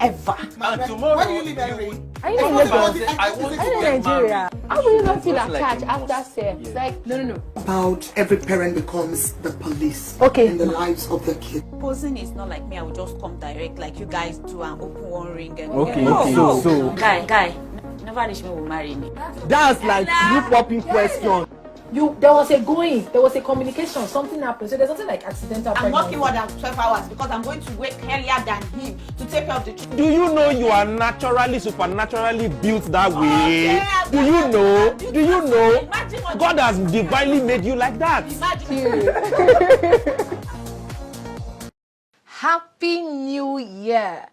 ever. And tomorrow, why do you live every? Are you in Lagos? I want to Are you in get Nigeria? married. How will you not feel Just like attached a after must. sex? Yeah. Like, no. About every parent becomes the police Okay. in the lives of the kid. Posing is not like me. I will just come direct like you guys do and open one ring and Okay, No. so Guy, never reach me will marry me. that's like you popping question. There was a communication, something happened. So there's nothing like accidental I'm pregnancy. working more than 12 hours because I'm going to wake earlier than him to take care of the children. Do you know you are naturally, supernaturally built that way? yeah, Do you know? Do Do you know? Imagine what God has divinely made you like that. Imagine. Happy New Year.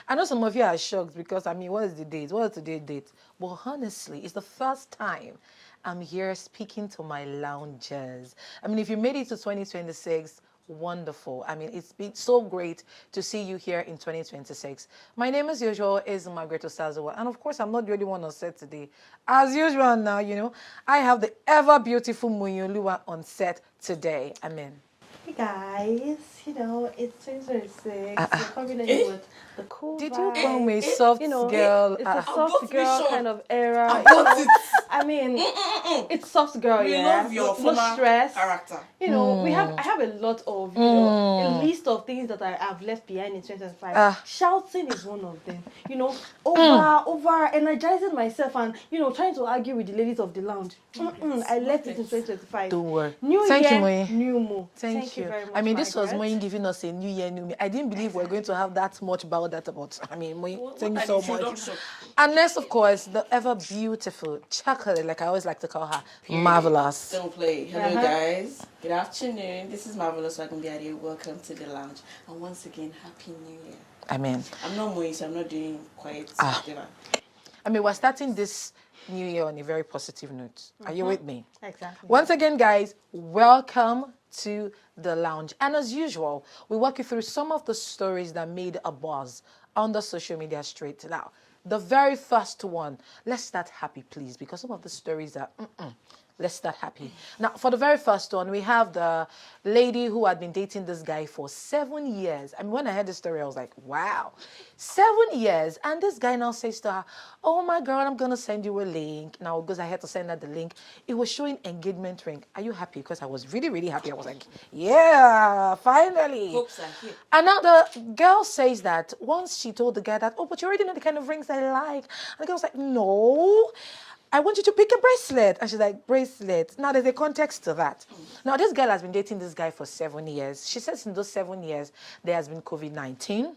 I know some of you are shocked because, what is the date? What is today's date? But honestly, it's the first time I'm here speaking to my loungers. If you made it to 2026, wonderful. It's been so great to see you here in 2026. My name, as usual, is Margaret Osazowa. And of course, I'm not the only one on set today. As usual now, I have the ever beautiful Muyoluwa on set today. Amen. Hey guys, it's 2026. We're coming in with the cool Did vibe. you call me soft girl? It's a soft girl kind of era. It's soft girl, We yeah. love your no former stress. character. I have a lot of, a list of things that I have left behind in 2025. Shouting is one of them. Over energizing myself and, trying to argue with the ladies of the lounge. I left it in 2025. Don't worry. New Thank year, you, Moyi. new mo. Thank you. Very much, This was Margaret. Moyi giving us a new year, new me. I didn't believe we were going to have that much about that. But Moyi, thank you so much. And next, of course, the ever beautiful chocolate, like I always like to call her, Marvelous. Don't play. Hello guys. Good afternoon. This is Marvelous Wagunbiade. Welcome to the lounge. And once again, Happy New Year. Amen. I'm not Moyi, so I'm not doing quite dinner. We're starting this new year on a very positive note. Are you with me? Exactly. Once again, guys, welcome to the lounge. And as usual, we walk you through some of the stories that made a buzz on the social media street. Now, the very first one, let's start happy, please, because some of the stories are, let's start happy. Now, for the very first one, we have the lady who had been dating this guy for 7 years. When I heard the story, I was like, wow, 7 years. And this guy now says to her, oh my girl, I'm going to send you a link. Now, because I had to send her the link, it was showing engagement ring. Are you happy? Because I was really, really happy. I was like, yeah, finally. Hopes are here. And now the girl says that once she told the guy that, oh, but you already know the kind of rings I like. And the girl was like, no, I want you to pick a bracelet. And she's like, bracelet. Now, there's a context to that. Now, this girl has been dating this guy for 7 years. She says in those 7 years, there has been COVID-19,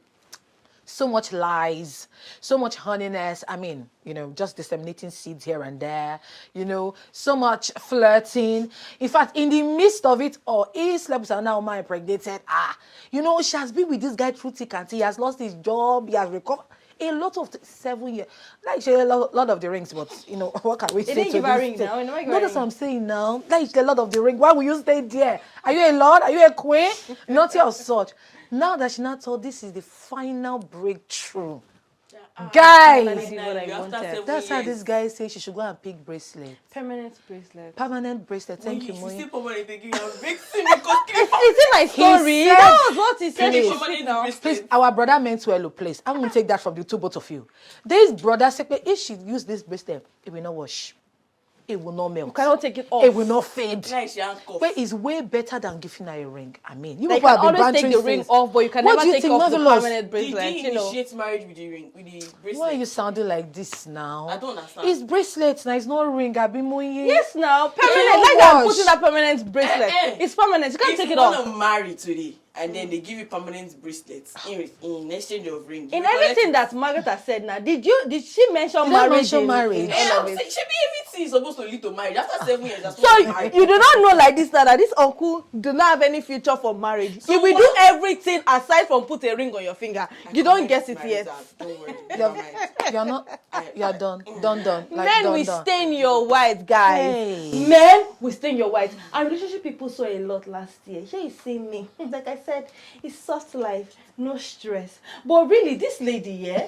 so much lies, so much honeyness. Just disseminating seeds here and there, so much flirting. In fact, in the midst of it all, he slept with her, now my impregnated. She has been with this guy through thick and thin. He has lost his job, he has recovered. A lot of 7 years, like a lot of the rings, but what can we say? They didn't give a ring now. No, that's what I'm saying now. Like a lot of the ring. Why will you stay there? Are you a lord? Are you a queen? Not your sort. Now that she not told, this is the final breakthrough. Guys, that's how this guy says she should go and pick bracelet. Permanent bracelet. Permanent bracelet. Thank you, Moyi. Is it my story? That was what he said. Please, our brother meant well, please. I'm going to take that from the both of you. This brother said, if she use this bracelet, it will not wash. It will not melt. You cannot take it off. It will not fade. Nice, but it's way better than giving her a ring. You can always take the ring off, but you can never take off the permanent bracelet. Did he initiate marriage with the ring, with the bracelet? Why are you sounding like this now? I don't understand. It's bracelets now. It's not ring. Yes, now permanent. Like I'm putting that permanent bracelet. It's permanent. You can't take it off. If you want to marry today, and then they give you permanent bracelets in exchange of ring. In everything that Margaret has said now, did she mention marriage? Marriage. She be everything is supposed to lead to marriage. After 7 years, that's so you do not know like this that this uncle do not have any future for marriage. So he will do everything aside from put a ring on your finger. You don't get it yet. Don't worry. You're not. You're done. Done. Like, men will stain your white, guys. Hey. Men will stain your white. And relationship people saw a lot last year. Here you see me. Like I said, it's soft life, no stress. But really, this lady, yeah.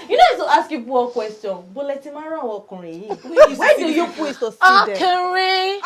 You know, to ask you one question. But let him around where do you put to see them? Corey.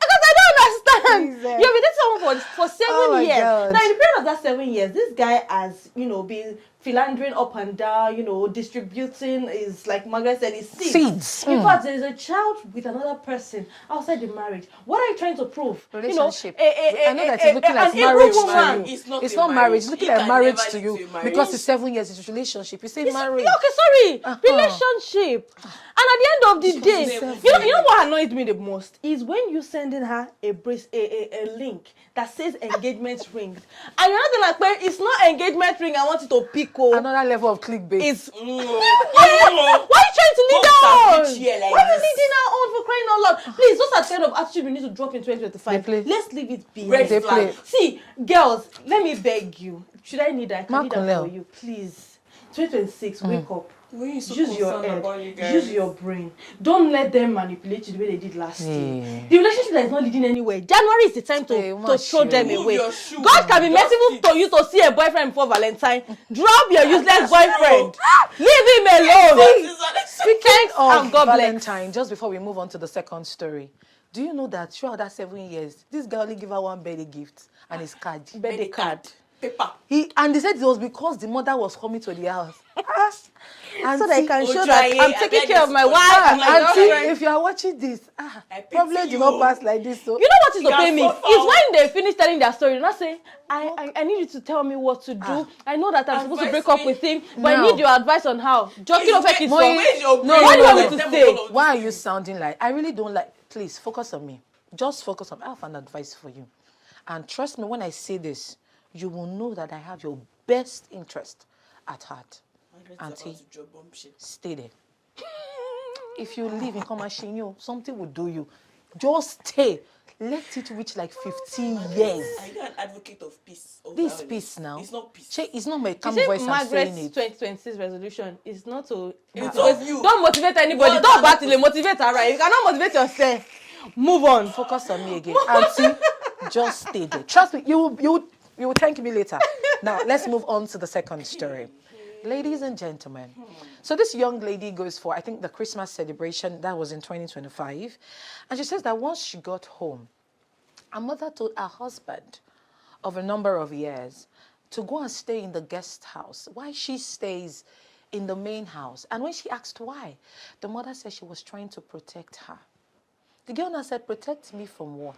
Because I don't understand. You've been dating someone for 7 Oh my years. God. Now, in the period of that 7 years, this guy has, been philandering up and down, distributing his, like Margaret said, his seeds. In fact, there is a child with another person outside the marriage. What are you trying to prove? Relationship. I know that it's looking like an marriage Igbo to woman. you. It's not It's a not marriage. marriage. It's looking He like can marriage never to lead you to a marriage. because it's 7 years. It's relationship. You say marriage. Okay, sorry. Relationship. And at the end of the day, you know what annoys me the most is when you sending her a link that says engagement ring, and you're not like, well, it's not engagement ring. I want you to pick. Another level of clickbait. It's why are you trying to lead her on? Why are you leading her on for crying out loud? Please, those are the kind of attitude we need to drop in 2025. Let's leave it be. Red They flag. play. See, girls, let me beg you. Should I need that? I can need that Makulel. for you, please. 2026, wake up. Why are you so Use your concerned about you head. guys? Use your brain. Don't let them manipulate you the way they did last year. Yeah. The relationship that is not leading anywhere. January is the time Hey, to throw them Move away. your shoe. God can be Just merciful it. to you to see a boyfriend before Valentine. Drop your useless boyfriend. Leave him alone. Speaking and of God bless. Valentine, just before we move on to the second story, do you know that throughout that 7 years, this guy only gave her one birthday gift and his card. Birthday card. Paper. And they said it was because the mother was coming to the house. So that I can show Ojo that aye, I'm I taking beg care of this my one. wife and my Auntie, girlfriend. if you are watching this, I pity problem do you. not pass like this. So. You know what is to You are pay me? so Is foul. when they finish telling their story, not say, I need you to tell me what to do. I know that I'm supposed to Advise break up me. with him, but I Now. need your advice on how. Joking of Where's it, your brain? Why do you want me to Let them stay? all of Why are this you thing. sounding like? I really don't like. Please focus on me. Just focus on me. I have an advice for you. And trust me, when I say this, you will know that I have your best interest at heart. Auntie, About to drop bomb shit. stay there. If you leave in Komashinyo, something will do you. Just stay. Let it reach like 15 years. Are you an advocate of peace? Or This violence? peace now. It's not peace. It's not my You calm see, voice I'm Margaret's saying it. 2026 resolution is not to. It's of you. Don't motivate anybody. What Don't are battle. Motivate her, right? You cannot motivate yourself. Move on. Focus on me again. Auntie, just stay there. Trust me, you will thank me later. Now, let's move on to the second story. Ladies and gentlemen, so this young lady goes for, I think, the Christmas celebration that was in 2025. And she says that once she got home, her mother told her husband of a number of years to go and stay in the guest house while she stays in the main house. And when she asked why, the mother said she was trying to protect her. The girl now said, protect me from what?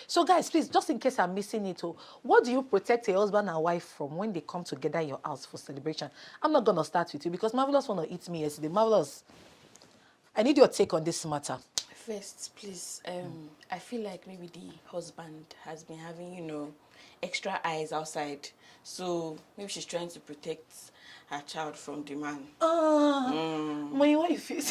So guys, please, just in case I'm missing it, what do you protect a husband and wife from when they come together in your house for celebration? I'm not going to start with you because Marvelous want to eat me yesterday. Marvelous, I need your take on this matter. First, please, I feel like maybe the husband has been having, extra eyes outside. So maybe she's trying to protect her child from the man. Mommy, why you feel?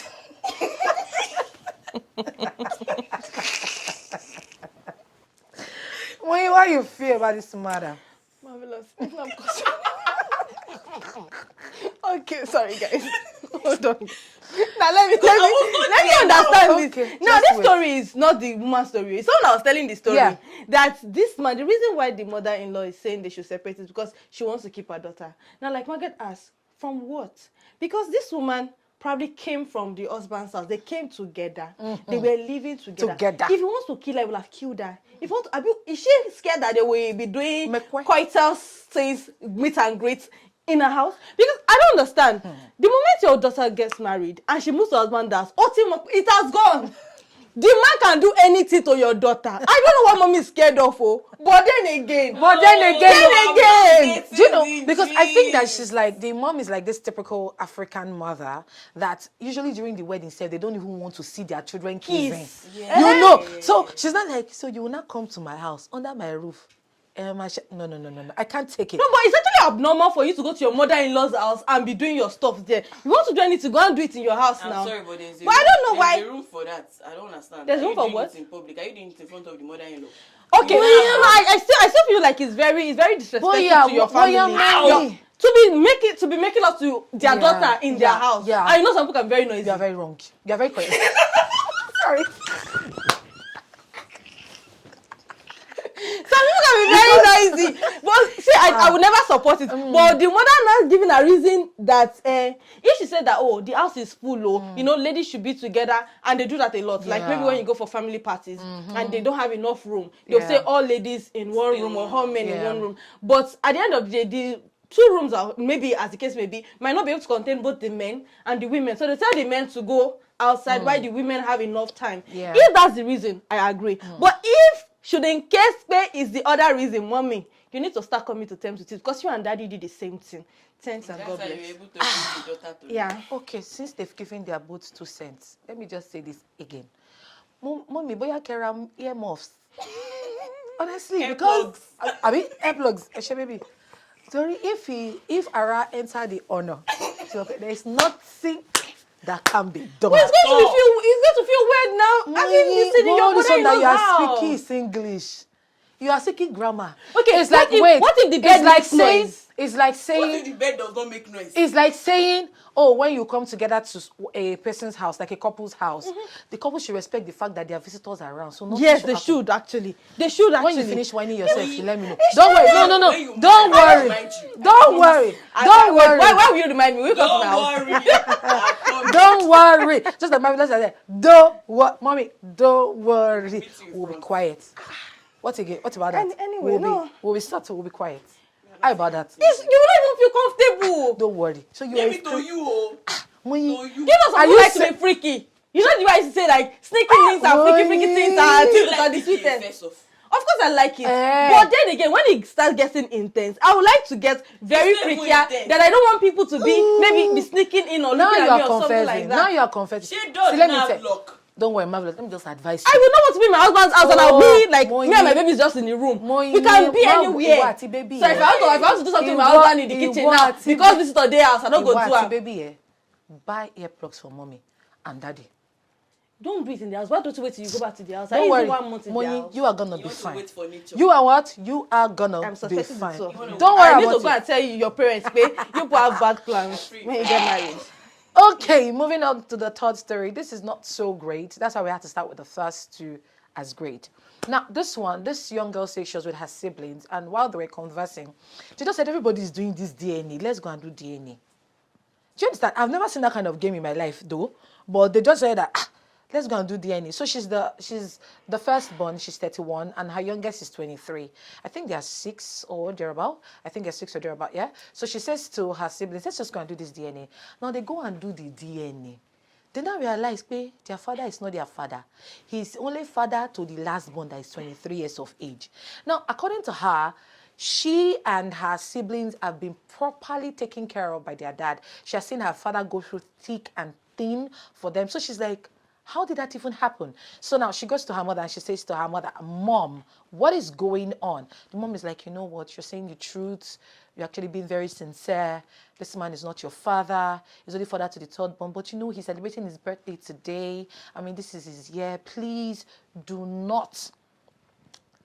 Mommy, why you feel about this matter? Marvelous. Okay, sorry guys. Hold on. Now let me understand Okay, this. just Now this wait. story is not the woman's story. It's someone I was telling the story. Yeah. That this man, the reason why the mother-in-law is saying they should separate is because she wants to keep her daughter. Now, like Margaret asked, from what? Because this woman probably came from the husband's house. They came together. They were living together. If he wants to kill her, he will have killed her. If he wants to, is she scared that they will be doing coital things, meet and greet in her house? Because I don't understand. The moment your daughter gets married and she moves to her husband's house, it has gone. The man can do anything to your daughter. I don't know what mommy is scared of, but then again, do you know, because I think that she's like, the mom is like this typical African mother that usually during the wedding they don't even want to see their children kissing. You know, so she's not like, so you will not come to my house under my roof. No, I can't take it. No, but it's actually abnormal for you to go to your mother-in-law's house and be doing your stuff there. You want to do anything, go and do it in your house now. I'm sorry, but there's I don't know why. There's a room for that. I don't understand. There's room for Are you doing what? it in public? Are you doing it in front of the mother-in-law? Okay, I still feel like it's very disrespectful to your family. To be making love to their daughter in their house. Yeah. I know some people are very noisy. You are very wrong. You are very correct. Sorry. Some people can be very crazy. But see, I would never support it. But the mother now giving a reason that if she said that, oh, the house is full, you know, ladies should be together, and they do that a lot. Like maybe when you go for family parties and they don't have enough room, they'll say all ladies in one room or all men in one room. But at the end of the day, the 2 rooms are maybe, as the case may be, might not be able to contain both the men and the women. So they tell the men to go outside while the women have enough time. If that's the reason, I agree. But if should in case pay is the other reason, mommy, you need to start coming to terms with it, because you and daddy did the same thing. Thanks and God bless. You're able to bring the daughter to Yeah. Okay, since they've given their both 2 cents, let me just say this again. Mommy, boya kera earmuffs. Honestly, because I mean earplugs, baby. Sorry, if Ara enter the honor, so there is nothing that can be done. Well, it's going to feel weird now. I mean, you sit in your this mother one that you are house. speaking is English. You are speaking grammar. Okay, it's like what if the bed makes noise? It's like saying. What if the bed does not make noise? It's like saying, oh, when you come together to a person's house, like a couple's house, the couple should respect the fact that there are visitors around. So yes, they should actually. They should actually. When you finish whining yourself, you let me know. Don't worry. No. Don't worry. Don't worry. Why will you remind me? Don't worry. Don't worry. Just like my village like that. Don't worry. Mommy, don't worry. We'll be quiet. What again? What about that? Anyway, we'll be start, we'll be quiet. How about that? You will not even feel comfortable. Don't worry. So you Maybe to you, You know some people like to be freaky. You know the way I used to say like sneaky things and freaky things are the sweetest. Of course I like it. But then again, when it starts getting intense, I would like to get very freakier that I don't want people to be sneaking in or looking at me or something like that. Now you are confessing. She does have luck. Don't worry, Marvelous. Let me just advise I you. will not want to be in my husband's house and I'll be like me and my baby is just in the room. We can be anywhere. So if I want to do something with my husband in the kitchen now, because this is the day house, I don't go to her. Baby, buy earplugs for mommy and daddy. Don't do it in the house. Why don't you wait till you go back to the house? Don't worry, 1 month in the house. you are gonna be fine. Wait for nature. You are what? You are gonna be fine. So. Don't worry I need about to go and tell you your parents, babe. You people have bad plans when you get married. Okay, moving on to the third story. This is not so great. That's why we had to start with the first 2 as great. Now, this young girl says she was with her siblings, and while they were conversing, she just said, everybody's doing this DNA. Let's go and do DNA. Do you understand? I've never seen that kind of game in my life, though. But they just said that, let's go and do DNA. So she's the firstborn, she's 31, and her youngest is 23. I think they are 6 or thereabout. Yeah. So she says to her siblings, let's just go and do this DNA. Now they go and do the DNA. They now realize, their father is not their father. He's only father to the lastborn that is 23 years of age. Now, according to her, she and her siblings have been properly taken care of by their dad. She has seen her father go through thick and thin for them. So she's like, how did that even happen? So now she goes to her mother and she says to her mother, Mom, what is going on? The mom is like, you know what? You're saying the truth. You're actually being very sincere. This man is not your father. He's only father to the third born. But you know, he's celebrating his birthday today. I mean, this is his year. Please do not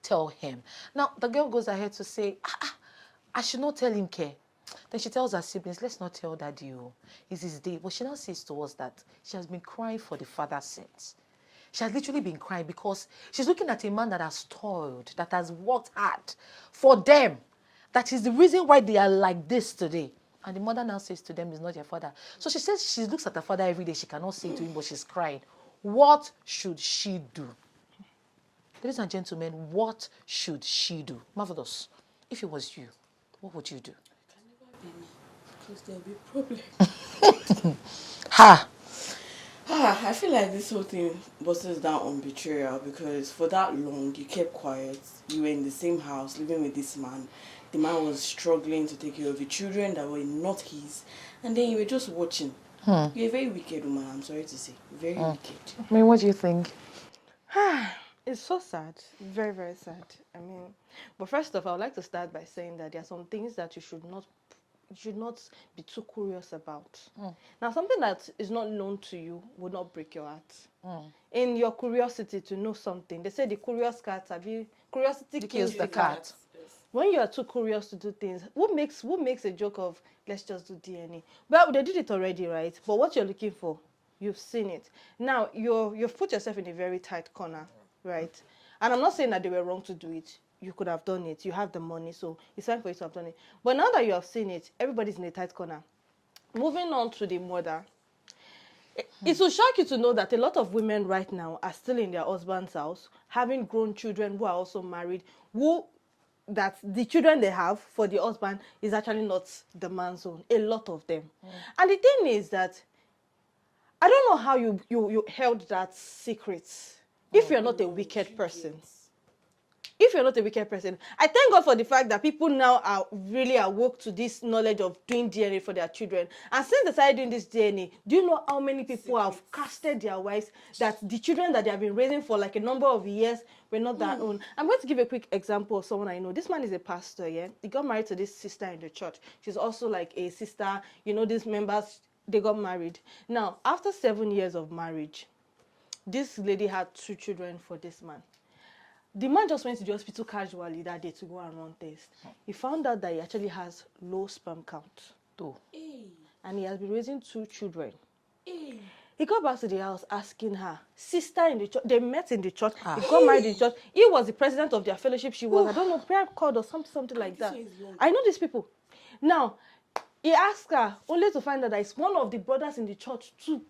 tell him. Now, the girl goes ahead to say, I should not tell him, Ke. Then she tells her siblings, let's not tell daddy, it's his day. But she now says to us that she has been crying for the father since. She has literally been crying because she's looking at a man that has toiled, that has worked hard for them. That is the reason why they are like this today. And the mother now says to them, it's not your father. So she says she looks at her father every day. She cannot say to him, but she's crying. What should she do? Ladies and gentlemen, what should she do? Marvelous. If it was you, what would you do? Because there'll be problem. I feel like this whole thing boils down on betrayal, because for that long you kept quiet. You were in the same house living with this man. The man was struggling to take care of the children that were not his, and then you were just watching. You're a very wicked woman, I'm sorry to say. Very wicked. I mean, what do you think? It's so sad. Very, very sad. I mean, but first off, I would like to start by saying that there are some things that you should not be too curious about. Now, something that is not known to you would not break your heart. In your curiosity to know something, they say the curious cat, curiosity kills the cat. When you are too curious to do things, who makes a joke of let's just do DNA? Well, they did it already, right? But what you're looking for, you've seen it. Now you've put yourself in a very tight corner, right? And I'm not saying that they were wrong to do it. you could have done it. You have the money, so it's time for you to have done it. But now that you have seen it, everybody's in a tight corner. Moving on to the mother. It will shock you to know that a lot of women right now are still in their husband's house, having grown children who are also married, that the children they have for the husband is actually not the man's own. A lot of them. And the thing is that I don't know how you held that secret. If you're not a wicked person. If you're not a wicked person, I thank God for the fact that people now are really awoke to this knowledge of doing DNA for their children. And since they started doing this DNA, do you know how many people have casted their wives that the children that they have been raising for like a number of years were not their own? I'm going to give a quick example of someone I know. This man is a pastor, yeah? He got married to this sister in the church. She's also like a sister. You know, these members, they got married. Now, after 7 years of marriage, this lady had 2 children for this man. The man just went to the hospital casually that day to go and run tests. He found out that he actually has low sperm count. And he has been raising 2 children. He got back to the house asking her, sister in the church, they met in the church, they got married in the church. He was the president of their fellowship. She was, I don't know, prayer called or something like that. I know these people. Now, he asked her only to find out that it's one of the brothers in the church too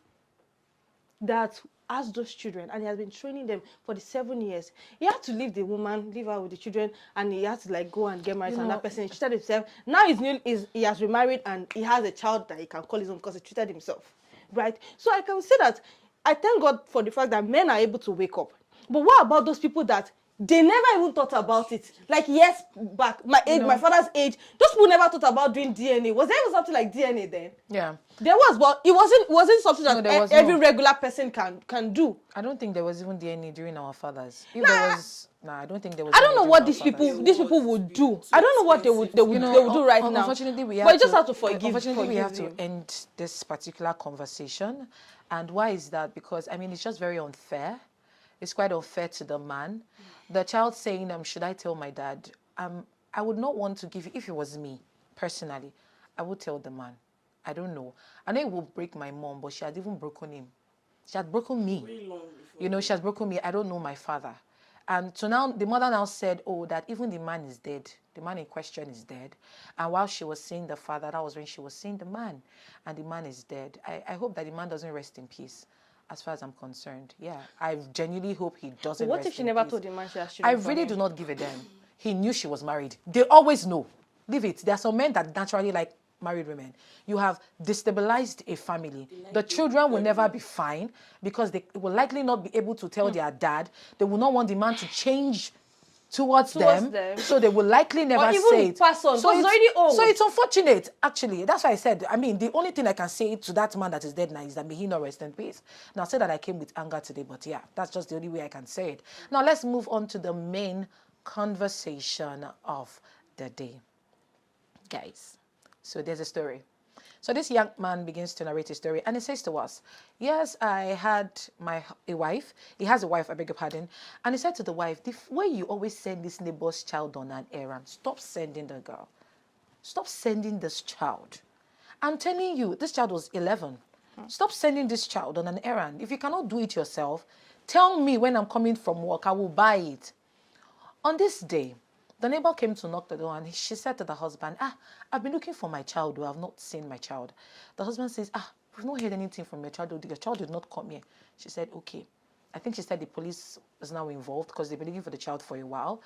that has those children, and he has been training them for the 7 years. He had to leave the woman, leave her with the children, and he had to like go and get married to another person. He treated himself. Now he has remarried and he has a child that he can call his own because he treated himself, right? So I can say that I thank God for the fact that men are able to wake up. But what about those people that they never even thought about it? Like years back, my age, my father's age, those people never thought about doing DNA. Was there even something like DNA then? Yeah. There was, but it wasn't something that there was every no. regular person can do. I don't think there was even DNA during our fathers. If there was, I don't think there was. I don't know DNA what during these people would do. I don't know what they would do right now. Unfortunately, we have but you just have to forgive. Unfortunately, we have him. to end this particular conversation. And why is that? Because I mean, it's just very unfair. It's quite unfair to the man. The child saying, should I tell my dad? I would not want to give you, if it was me, personally, I would tell the man. I don't know. I know it will break my mom, but she had even broken him. She had broken me. You know, she has broken me. I don't know my father. And so now, the mother now said, that even the man is dead. The man in question is dead. And while she was seeing the father, that was when she was seeing the man. And the man is dead. I hope that the man doesn't rest in peace. As far as I'm concerned, yeah, I genuinely hope he doesn't. What if she never told the man she has children? I really do not give a damn. He knew she was married. They always know. Leave it. There are some men that naturally like married women. You have destabilized a family. The children will never be fine because they will likely not be able to tell their dad. They will not want the man to change towards them, so they will likely never say it. Pass on, so it's already old. So it's unfortunate, actually. That's why I said, I mean, the only thing I can say to that man that is dead now is that may he not rest in peace. Now, I said that I came with anger today, but yeah, that's just the only way I can say it. Now, let's move on to the main conversation of the day. Guys, so there's a story. So this young man begins to narrate his story, and he says to us, yes, I had a wife. He has a wife, I beg your pardon. And he said to the wife, the way you always send this neighbor's child on an errand, stop sending the girl. Stop sending this child. I'm telling you, this child was 11. Stop sending this child on an errand. If you cannot do it yourself, tell me when I'm coming from work, I will buy it. On this day, the neighbor came to knock the door and she said to the husband, I've been looking for my child, I have not seen my child. The husband says, we've not heard anything from your child. Your child did not come here. She said, okay. I think she said the police is now involved because they've been looking for the child for a while.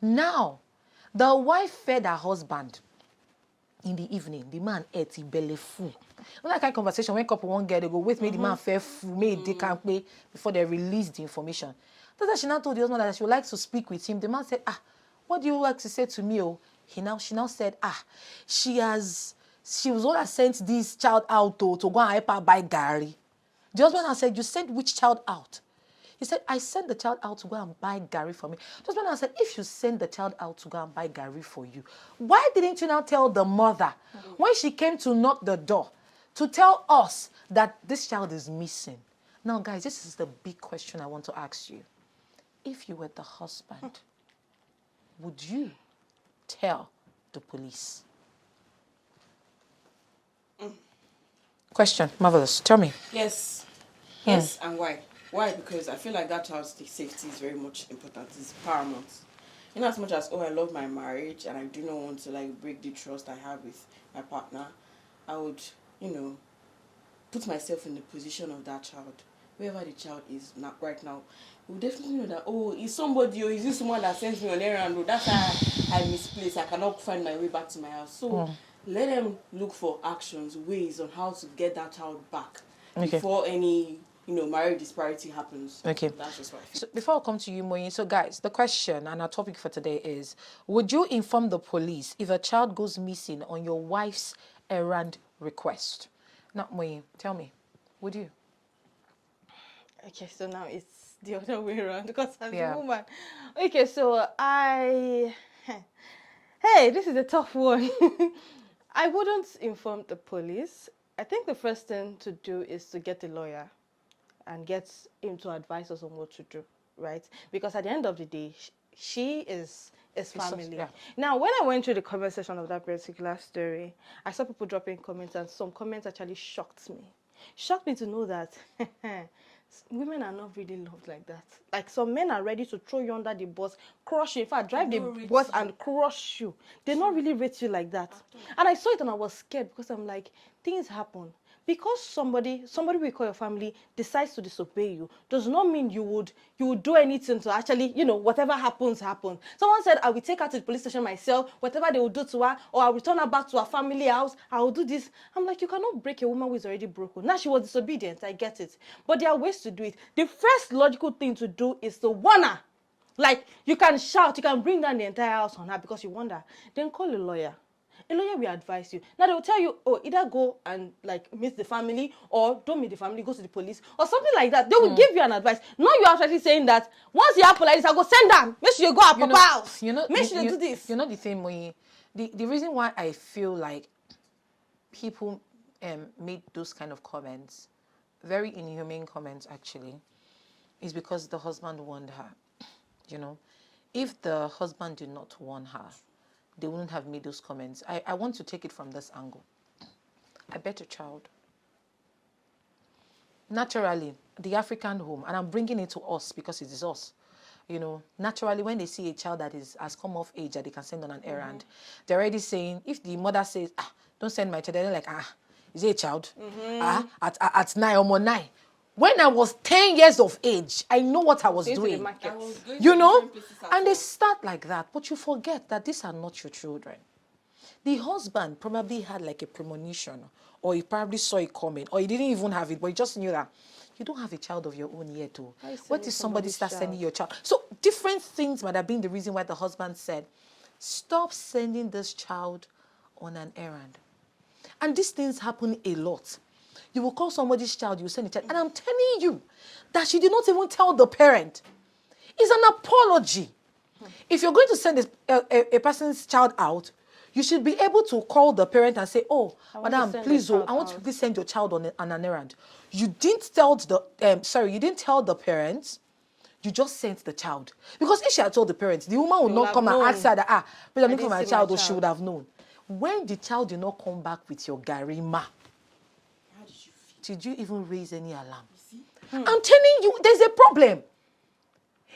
Now, the wife fed her husband in the evening. The man ate his belly full. When that kind of conversation, when couple won't get, they go, wait, the man fed full, they can't pay before they release the information. That's why she now told the husband that she would like to speak with him. The man said, what do you like to say to me? She now said, she was the one that sent this child out to go and help her buy Gary. The husband has said, you sent which child out? He said, I sent the child out to go and buy Gary for me. The husband has said, if you send the child out to go and buy Gary for you, why didn't you now tell the mother when she came to knock the door to tell us that this child is missing? Now, guys, this is the big question I want to ask you. If you were the husband, would you tell the police? Question, Marvelous. Tell me. Yes. Yes, and why? Why? Because I feel like that child's safety is very much important. It's paramount. in as much as, I love my marriage and I do not want to like break the trust I have with my partner, I would, put myself in the position of that child. Wherever the child is not right now, we will definitely know that, is somebody, or is this someone that sends me on errand, or that's why I misplaced, I cannot find my way back to my house. So let them look for actions, ways on how to get that child back before any marriage disparity happens. Okay. That's just what I feel. So before I come to you, Moyin, so guys, the question and our topic for today is, would you inform the police if a child goes missing on your wife's errand request? Now, Moyin, tell me, would you? Okay, so now it's the other way around because I'm Yeah. the woman. Okay, so hey, this is a tough one. I wouldn't inform the police. I think the first thing to do is to get a lawyer and get him to advise us on what to do, right? Because at the end of the day, she is family. Yeah. Now, when I went through the comment section of that particular story, I saw people dropping comments, and some comments actually shocked me. Shocked me to know that women are not really loved like that. Like, some men are ready to throw you under the bus, crush you. In fact, drive the bus and crush you. They don't really rate you like that. And I saw it and I was scared because I'm like, things happen. Because somebody we call your family decides to disobey you, does not mean you would do anything to actually, whatever happens. Someone said, I will take her to the police station myself, whatever they will do to her, or I'll return her back to her family house, I will do this. I'm like, you cannot break a woman who is already broken. Now she was disobedient, I get it. But there are ways to do it. The first logical thing to do is to warn her. Like, you can shout, you can bring down the entire house on her because you want her. Then call a lawyer. A lawyer will advise you. Now, they will tell you, either go and, meet the family, or don't meet the family, go to the police, or something like that. They will give you an advice. Not you actually saying that, once you have police, I go send them. Make sure you go to Papa house. Make sure you do this. You know the thing, Moyi, the reason why I feel like people made those kind of comments, very inhumane comments actually, is because the husband warned her. If the husband did not warn her, they wouldn't have made those comments. I want to take it from this angle. I bet a child. Naturally, the African home, and I'm bringing it to us because it is us. Naturally, when they see a child that has come of age that they can send on an errand, they're already saying, if the mother says, don't send my child, they're like, is it a child? At 9 or more 9. When I was 10 years of age, I know what I was doing. And they start like that. But you forget that these are not your children. The husband probably had like a premonition, or he probably saw it coming, or he didn't even have it, but he just knew that you don't have a child of your own yet. What if somebody starts sending your child? So different things might have been the reason why the husband said, stop sending this child on an errand. And these things happen a lot. You will call somebody's child, you send a child. And I'm telling you that she did not even tell the parent. It's an apology. If you're going to send a person's child out, you should be able to call the parent and say, madam, please, I want you to please send your child on an errand. You didn't tell you didn't tell the parents. You just sent the child. Because if she had told the parents, the woman would not come and ask her that, please, I'm looking for my child, or she would have known. When the child did not come back with your garima, did you even raise any alarm? I'm telling you, there's a problem.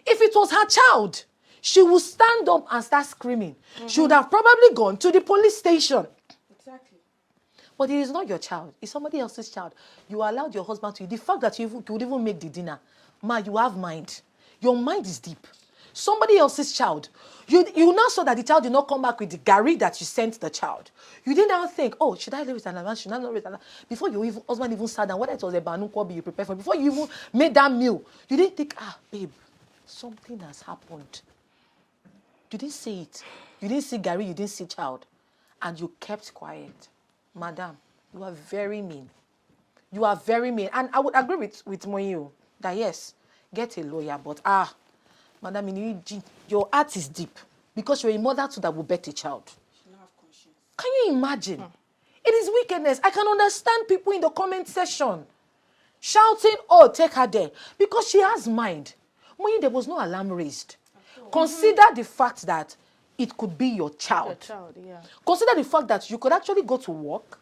If it was her child, she would stand up and start screaming. She would have probably gone to the police station. Exactly. But it is not your child. It's somebody else's child. You allowed your husband to. The fact that you could even make the dinner. You have mind. Your mind is deep. Somebody else's child. You now saw that the child did not come back with the gari that you sent the child. You didn't now think, should I leave it an advance? Should I not leave it an advance? Before your husband even sat down, whether it was a banu kobi you prepared for, before you even made that meal, you didn't think, babe, something has happened. You didn't see it. You didn't see gari, you didn't see child. And you kept quiet. Madam, you are very mean. You are very mean. And I would agree with Moyo that yes, get a lawyer, but madam, your heart is deep because you're a mother too that will bet a child. She don't have conscience. Can you imagine? It is wickedness. I can understand people in the comment section shouting, take her there, because she has mind. When there was no alarm raised. Consider the fact that it could be your child. Consider the fact that you could actually go to work,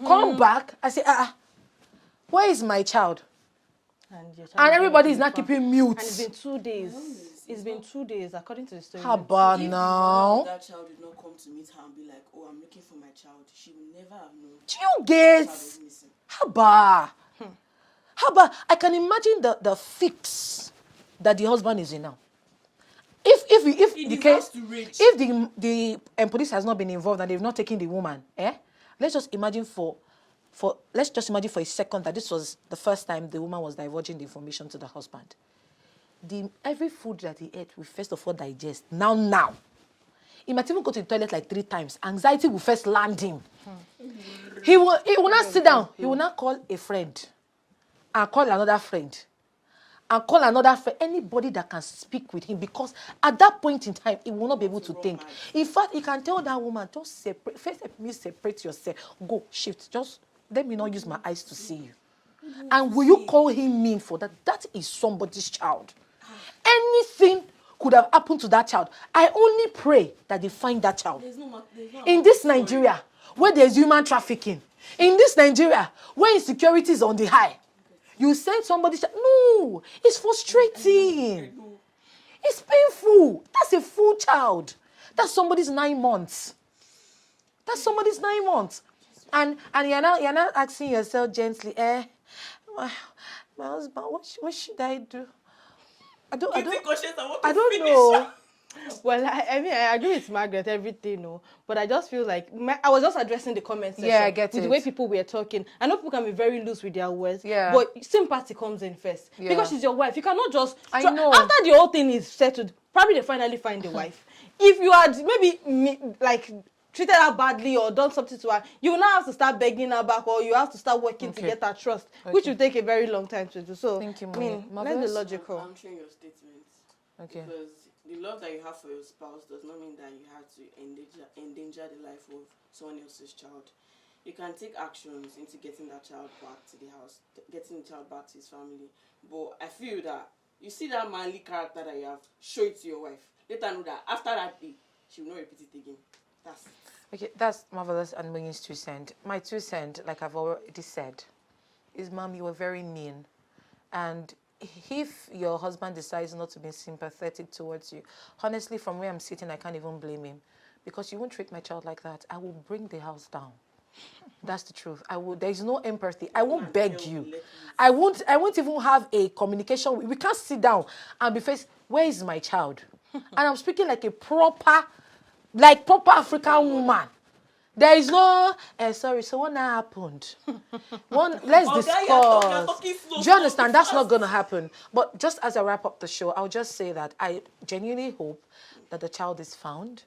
come back, and say, where is my child? And everybody is not keeping mute. And it's been 2 days. It's been 2 days, according to the story. Haba If the mother now. of that child did not come to meet her and be like, oh, I'm looking for my child, she will never have known. Do you get? Child was missing. Haba. Haba. I can imagine the fix that the husband is in now. If He the deserves case, to rage. if the police has not been involved and they've not taken the woman, let's just imagine for a second that this was the first time the woman was divulging the information to the husband. Every food that he ate will first of all digest. Now. He might even go to the toilet like 3 times. Anxiety will first land him. He will not sit down. He will not call a friend and call another friend and call another friend, anybody that can speak with him, because at that point in time, he will not be able to think. In fact, he can tell that woman, just separate, first let me separate yourself. Go, shift, just let me not use my eyes to see you. And will you call him mean for that? That is somebody's child. Anything could have happened to that child. I only pray that they find that child. In this Nigeria, where there's human trafficking, in this Nigeria, where insecurity is on the high, you send somebody. No, it's frustrating. It's painful. That's a full child. That's somebody's 9 months. That's somebody's 9 months. And you're not asking yourself gently, my husband, what should I do? I don't know. Well, I mean, I agree with Margaret, everything, no. But I just feel like I was just addressing the comment section. Yeah, I get with it. the way people were talking. I know people can be very loose with their words. Yeah. But sympathy comes in first. Yeah. Because she's your wife. You cannot just... I know. After the whole thing is settled, probably they finally find the wife. If you had maybe, treated her badly or done something to her, you will now have to start begging her back, or you have to start working to get her trust, which will take a very long time to do. So, Thank you, I mean, let's be logical. I'm sharing your statements. Okay. Because the love that you have for your spouse does not mean that you have to endanger the life of someone else's child. You can take actions into getting that child back to the house, getting the child back to his family. But I feel that you see that manly character that you have, show it to your wife. Let her know that after that day, she will not repeat it again. That's it. Okay, that's Marvelous and Moyin's 2 cents. My 2 cents, like I've already said, is, Mom, you were very mean. And if your husband decides not to be sympathetic towards you, honestly, from where I'm sitting, I can't even blame him. Because you won't treat my child like that. I will bring the house down. That's the truth. There is no empathy. I won't beg you. I won't even have a communication. We can't sit down and be faced, where is my child? And I'm speaking like a proper African woman. There is no, sorry, so what now happened? Let's discuss. Do you understand? That's not going to happen. But just as I wrap up the show, I'll just say that I genuinely hope that the child is found.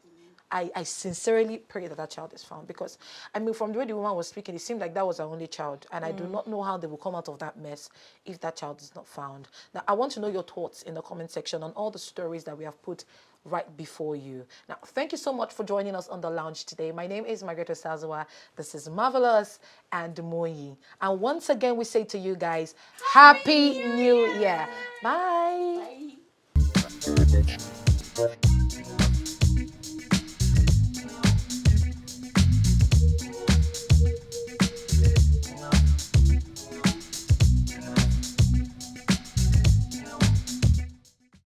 I sincerely pray that child is found, because, I mean, from the way the woman was speaking, it seemed like that was her only child. And I do not know how they will come out of that mess if that child is not found. Now, I want to know your thoughts in the comment section on all the stories that we have put right before you. Now, thank you so much for joining us on The Lounge today. My name is Margaret Osazawa. This is Marvelous and Moyi. And once again, we say to you guys, Happy New Year. Bye. Bye.